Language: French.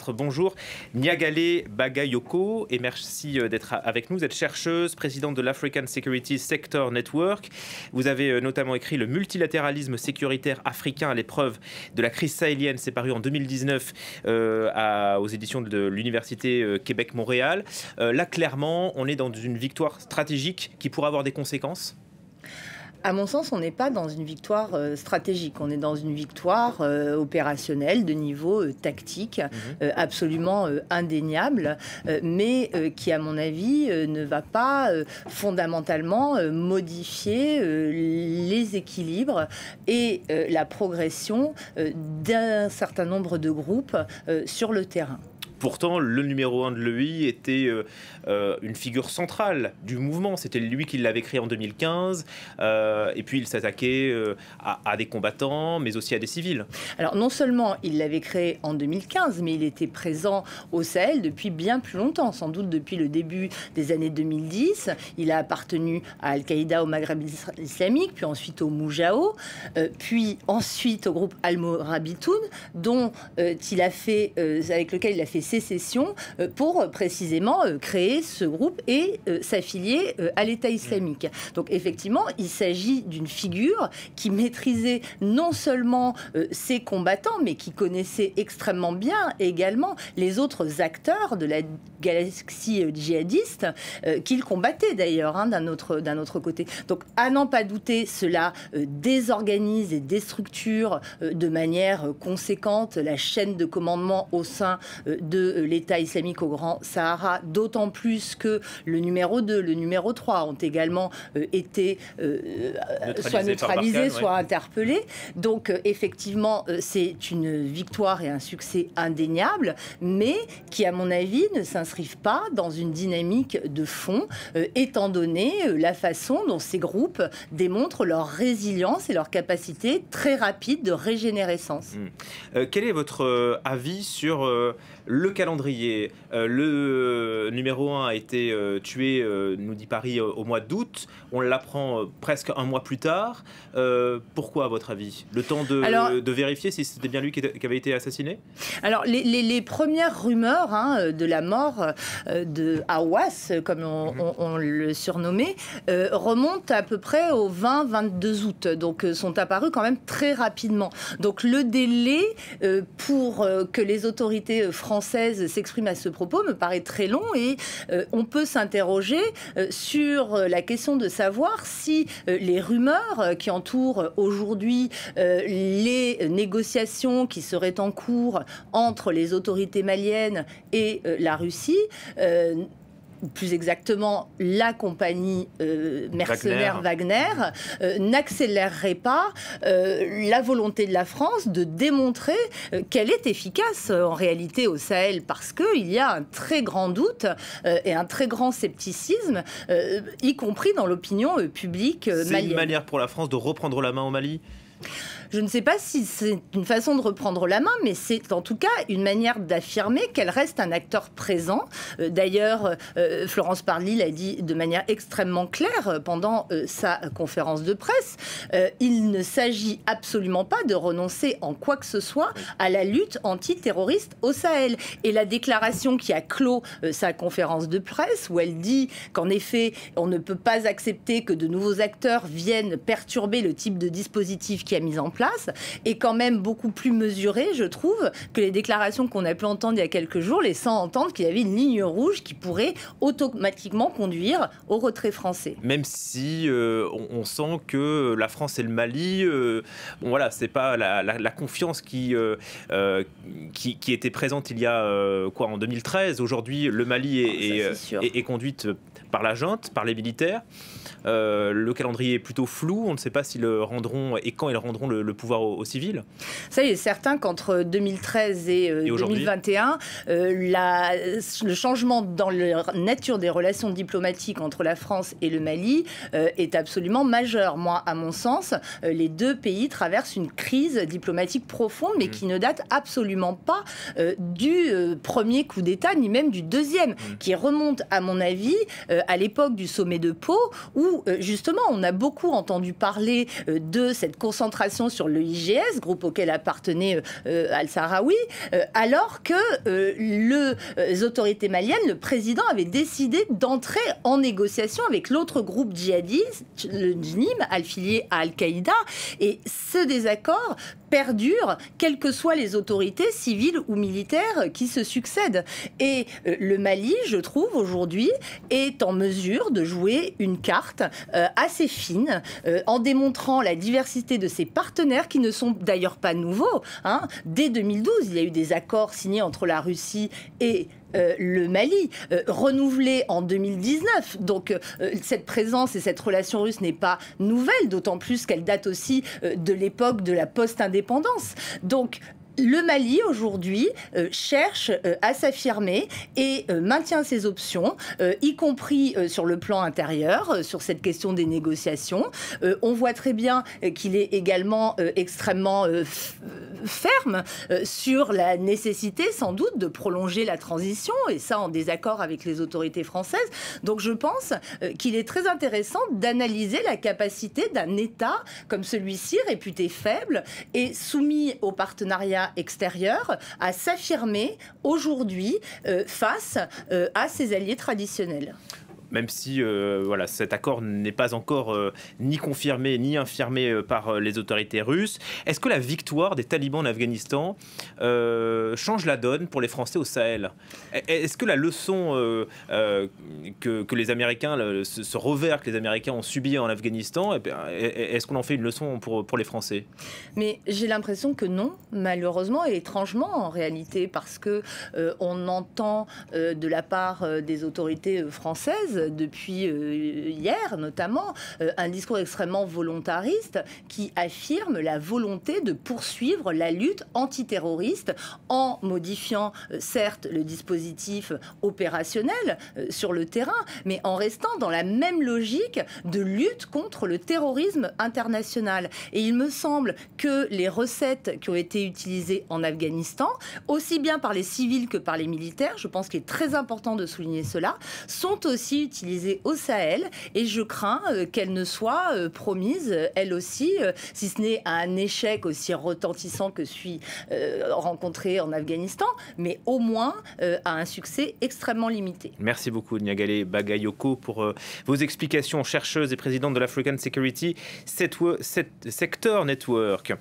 Bonjour, Nyagale Bagayoko, et merci d'être avec nous. Vous êtes chercheuse, présidente de l'African Security Sector Network. Vous avez notamment écrit Le multilatéralisme sécuritaire africain à l'épreuve de la crise sahélienne. C'est paru en 2019 aux éditions de l'Université Québec-Montréal. Là, clairement, on est dans une victoire stratégique qui pourrait avoir des conséquences. À mon sens, on n'est pas dans une victoire stratégique, on est dans une victoire opérationnelle de niveau tactique, absolument indéniable, mais qui, à mon avis, ne va pas fondamentalement modifier les équilibres et la progression d'un certain nombre de groupes sur le terrain. Pourtant, le numéro 1 de l'EI était une figure centrale du mouvement. C'était lui qui l'avait créé en 2015. Et puis, il s'attaquait à des combattants, mais aussi à des civils. Alors, non seulement il l'avait créé en 2015, mais il était présent au Sahel depuis bien plus longtemps, sans doute depuis le début des années 2010. Il a appartenu à Al-Qaïda au Maghreb islamique, puis ensuite au Moujao, puis ensuite au groupe Al-Morabitoun, dont avec lequel il a fait sécession pour précisément créer ce groupe et s'affilier à l'État islamique. Donc effectivement, il s'agit d'une figure qui maîtrisait non seulement ses combattants, mais qui connaissait extrêmement bien également les autres acteurs de la galaxie djihadiste qu'il combattait d'ailleurs d'un autre côté. Donc à n'en pas douter, cela désorganise et déstructure de manière conséquente la chaîne de commandement au sein de l'État islamique au Grand Sahara, d'autant plus que le numéro 2, le numéro 3 ont également été soit neutralisés, soit interpellés. Donc effectivement, c'est une victoire et un succès indéniable, mais qui, à mon avis, ne s'inscrivent pas dans une dynamique de fond, étant donné la façon dont ces groupes démontrent leur résilience et leur capacité très rapide de régénérescence. Quel est votre avis sur le calendrier? Le numéro 1 a été tué, nous dit Paris, au mois d'août. On l'apprend presque un mois plus tard. Pourquoi, à votre avis? Le temps de vérifier si c'était bien lui qui avait été assassiné? Alors, les premières rumeurs de la mort de Hawass, comme on le surnommait, remontent à peu près au 20-22 août. Donc, sont apparues quand même très rapidement. Donc, le délai pour que les autorités françaises s'expriment à ce propos me paraît très long et on peut s'interroger sur la question de savoir si les rumeurs qui entourent aujourd'hui les négociations qui seraient en cours entre les autorités maliennes et la Russie, plus exactement la compagnie mercenaire Wagner, n'accélérerait pas la volonté de la France de démontrer qu'elle est efficace en réalité au Sahel, parce qu'il y a un très grand doute et un très grand scepticisme, y compris dans l'opinion publique malienne. C'est une manière pour la France de reprendre la main au Mali ? Je ne sais pas si c'est une façon de reprendre la main, mais c'est en tout cas une manière d'affirmer qu'elle reste un acteur présent. D'ailleurs, Florence Parly l'a dit de manière extrêmement claire pendant sa conférence de presse. Il ne s'agit absolument pas de renoncer en quoi que ce soit à la lutte antiterroriste au Sahel. Et la déclaration qui a clos sa conférence de presse, où elle dit qu'en effet, on ne peut pas accepter que de nouveaux acteurs viennent perturber le type de dispositif qui a mis en place, est quand même beaucoup plus mesurée, je trouve, que les déclarations qu'on a pu entendre il y a quelques jours, laissant entendre qu'il y avait une ligne rouge qui pourrait automatiquement conduire au retrait français. Même si on sent que la France et le Mali, bon voilà, c'est pas la confiance qui était présente il y a en 2013. Aujourd'hui, le Mali est conduite par la junte, par les militaires. Le calendrier est plutôt flou. On ne sait pas s'ils rendront et quand ils rendront le pouvoir aux civils. Ça, il est certain qu'entre 2013 et 2021, le changement dans la nature des relations diplomatiques entre la France et le Mali est absolument majeur. Moi, à mon sens, les deux pays traversent une crise diplomatique profonde, mais qui ne date absolument pas du premier coup d'État, ni même du deuxième, qui remonte, à mon avis, à l'époque du sommet de Pau, où justement on a beaucoup entendu parler de cette concentration sur le IGS, groupe auquel appartenait Al-Sahraoui, alors que les autorités maliennes, le président avait décidé d'entrer en négociation avec l'autre groupe djihadiste, le NIM, affilié à Al-Qaïda, et ce désaccord perdure, quelles que soient les autorités civiles ou militaires qui se succèdent. Et le Mali, je trouve, aujourd'hui, est en mesure de jouer une carte assez fine, en démontrant la diversité de ses partenaires, qui ne sont d'ailleurs pas nouveaux. Dès 2012, il y a eu des accords signés entre la Russie et le Mali, renouvelé en 2019. Donc cette présence et cette relation russe n'est pas nouvelle, d'autant plus qu'elle date aussi de l'époque de la post-indépendance. Donc le Mali, aujourd'hui, cherche à s'affirmer et maintient ses options, y compris sur le plan intérieur, sur cette question des négociations. On voit très bien qu'il est également extrêmement ferme sur la nécessité, sans doute, de prolonger la transition, et ça en désaccord avec les autorités françaises. Donc je pense qu'il est très intéressant d'analyser la capacité d'un État comme celui-ci, réputé faible et soumis au partenariat extérieur, à s'affirmer aujourd'hui face à ses alliés traditionnels. Même si voilà, cet accord n'est pas encore ni confirmé ni infirmé par les autorités russes. Est-ce que la victoire des talibans en Afghanistan change la donne pour les Français au Sahel? Est-ce que la leçon que les Américains, ce revers que les Américains ont subi en Afghanistan, est-ce qu'on en fait une leçon pour les Français? Mais j'ai l'impression que non, malheureusement et étrangement en réalité, parce que on entend de la part des autorités françaises depuis hier notamment, un discours extrêmement volontariste qui affirme la volonté de poursuivre la lutte antiterroriste en modifiant certes le dispositif opérationnel sur le terrain, mais en restant dans la même logique de lutte contre le terrorisme international. Et il me semble que les recettes qui ont été utilisées en Afghanistan, aussi bien par les civils que par les militaires, je pense qu'il est très important de souligner cela, sont aussi utilisées au Sahel, et je crains qu'elles ne soient promises, elles aussi, si ce n'est à un échec aussi retentissant que celui rencontré en Afghanistan, mais au moins à un succès extrêmement limité. Merci beaucoup Nyagale Bagayoko pour vos explications, chercheuse et présidente de l'African Security Sector Network.